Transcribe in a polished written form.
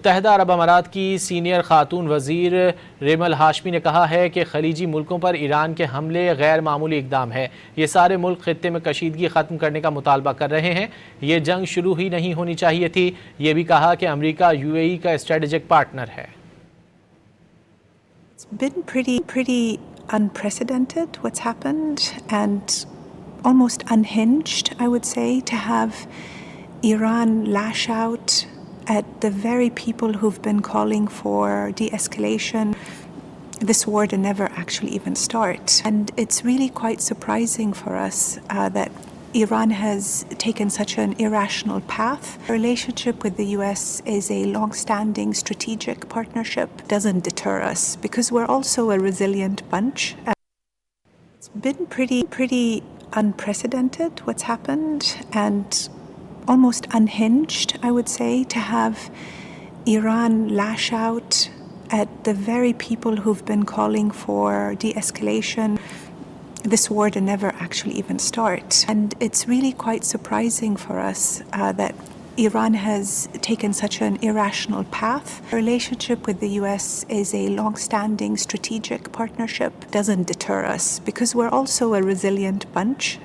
मुत्तहदा अरब अमारात की सीनियर खातून वजीर रीम अल हाशमी ने कहा है कि खलीजी मुल्कों पर ईरान के हमले गैर मामूली इकदाम है। ये सारे मुल्क खित्ते में कशीदगी ख़त्म करने का मुतालबा कर रहे हैं। ये जंग शुरू ही नहीं होनी चाहिए थी। ये भी कहा कि अमेरिका UAE का स्ट्रेटेजिक पार्टनर है। It's been pretty unprecedented what's happened, and almost unhinged, I would say, to have Iran lash out at the very people who've been calling for de-escalation. This war to never actually even start. And it's really quite surprising for us that Iran has taken such an irrational path. Our relationship with the US is a long-standing strategic partnership. It doesn't deter us because we're also a resilient bunch. It's been pretty unprecedented what's happened, and almost unhinged, I would say, to have Iran lash out at the very people who've been calling for de-escalation. This war to never actually even start. And it's really quite surprising for us that Iran has taken such an irrational path. Our relationship with the US is a long-standing strategic partnership. It doesn't deter us because we're also a resilient bunch.